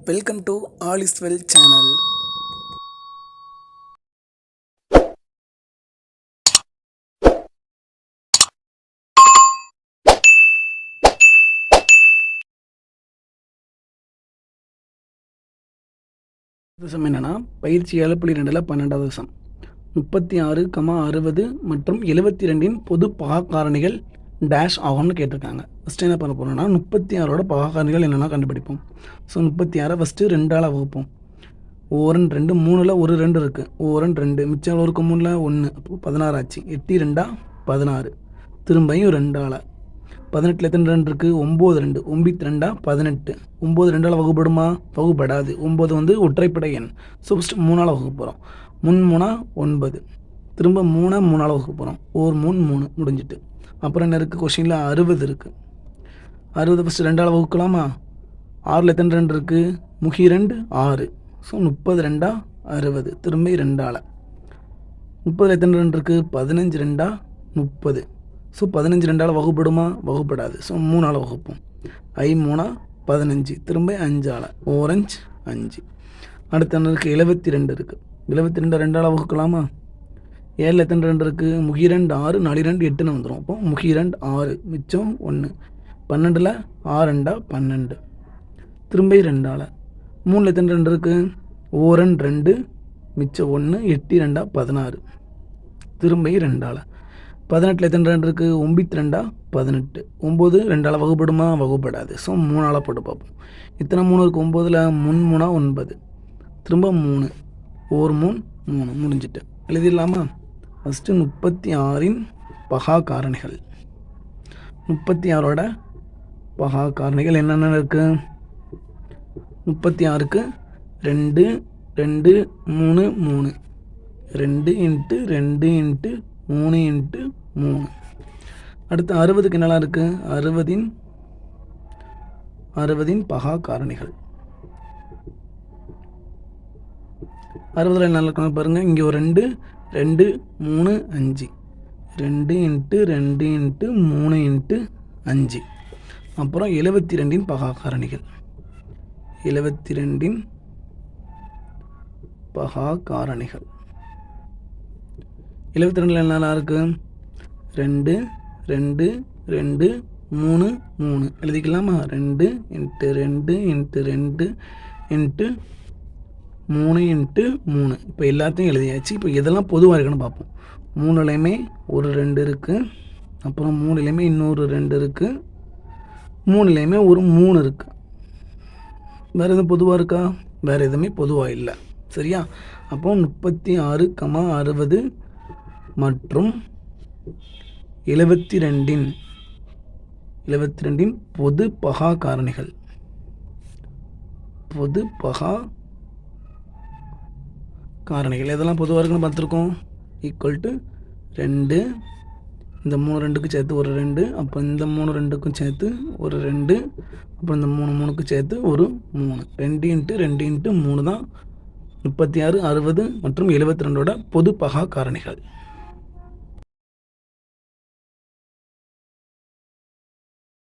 Welcome to all is well channel. விஷம் என்னன்னா பயிற்சி 7.2 12வது விஷம் 36, 60 மற்றும் 72 பொது பகா காரணிகள் டேஷ் ஆகும்னு கேட்டிருக்காங்க. ஃபஸ்ட்டு என்ன பண்ண போகிறோம்னா 36ஓட பகா காரணிகள் என்னென்னா கண்டுபிடிப்போம். So 36 first 2ஆல் வகுப்போம். ஓரன் 2 3ல் ஒரு 2 இருக்குது. ஓரன் 2 மிச்சம் ஒரு 3ல் 1 அப்போ 16 ஆச்சு. 8 2 16 திரும்பியும் 2ஆல் 18ல் எத்தனை 2 இருக்குது? 9 2 9 2 18 9 2ஆல் வகுப்படுமா? வகுப்படாது. 9 வந்து ஒற்றைப்படை எண். ஸோ ஃபஸ்ட்டு 3ஆல் வகுக்க போகிறோம். 3 3 9 திரும்ப 3ஆல் வகுக்க போகிறோம். 1 3 3 முடிஞ்சிட்டு. அப்புறம் என்ன இருக்குது? கொஷினில் 60 இருக்குது. 60 ஃபஸ்ட்டு 2ஆல் வகுக்கலாமா? 6ல் எத்தனை 2 இருக்குது? 2 6 ஸோ 30 2 60 திரும்ப 2ஆல் 30ல் எத்தனை 2 இருக்குது? 15 2 30 ஸோ 15 2ஆல் வகுப்படுமா? வகுப்படாது. ஸோ 3ஆல் வகுப்போம். 3 15 திரும்ப 5ஆல் ஓரஞ்சு 5. அடுத்த என்ன இருக்குது? 72 இருக்குது. 72 2ஆல் வகுக்கலாமா? 7ல் எத்தனை 2 இருக்குது? 2 6 4 2 8ன்னு வந்துடும். அப்போ 2 6 மிச்சம் 1 12ல் 6 2 12 திரும்ப 2ஆல் 3ல் எத்தனை 2 இருக்குது? ஓரன் 2 மிச்சம் 1 8 2 16 திரும்ப 2ஆல் 18ல் எத்தனை 2 இருக்குது? 9 2 18 9 2ஆல் வகுப்படுமா? வகுப்படாது. ஸோ 3ஆல் போட்டு பார்ப்போம். இத்தனை 3 இருக்குது? 9ல் 3 9 திரும்ப 3 1 3 3 முடிஞ்சிட்டு எழுதிடலாமா? ஃபஸ்ட்டு 36இன் பகா காரணிகள். 36ஓட பகா காரணிகள் என்னென்ன இருக்குது? 36க்கு 2 2 3 3 2 இன்ட்டு 2 இன்ட்டு 3 இன்ட்டு 3. அடுத்து 60க்கு என்னெல்லாம் இருக்குது? 60இன் பகா காரணிகள். 60ல் என்ன இருக்காங்க பாருங்கள். இங்கே ஒரு 2 2 3 5 2 இன்ட்டு 2 இன்ட்டு 3 இன்ட்டு 5. அப்புறம் 72இன் பகா காரணிகள். 72இன் பகா காரணிகள் 72ல் என்னெல்லாம் இருக்குது? 2 2 2 3 3 எழுதிக்கலாமா? 2 இன்ட்டு 2 இன்ட்டு 2 இன்ட்டு 3 இன்ட்டு 3. இப்போ எல்லாத்தையும் எழுதியாச்சு. இப்போ எதெல்லாம் பொதுவாக இருக்குன்னு பார்ப்போம். 3லையுமே ஒரு 2 இருக்குது. அப்புறம் 3லையுமே இன்னொரு 2 இருக்குது. 3லையுமே ஒரு 3 இருக்குது. வேறு எதுவும் பொதுவாக இருக்கா? வேறு எதுவுமே பொதுவாக இல்லை. சரியா? அப்போ 36, 60 மற்றும் 72இன் பொது பகா காரணிகள். பொது பகா காரணிகள் எதெல்லாம் பொதுவாக இருக்குன்னு பார்த்துருக்கோம். ஈக்குவல் டு 2 இந்த 3 2க்கு சேர்த்து ஒரு 2 அப்போ இந்த 3 2க்கும் சேர்த்து ஒரு 2 அப்புறம் இந்த 3 3க்கு சேர்த்து ஒரு 3 2 இன்ட்டு 2 இன்ட்டு 3 தான் 36, 60 மற்றும் 72ஓட பொது பகா காரணிகள்.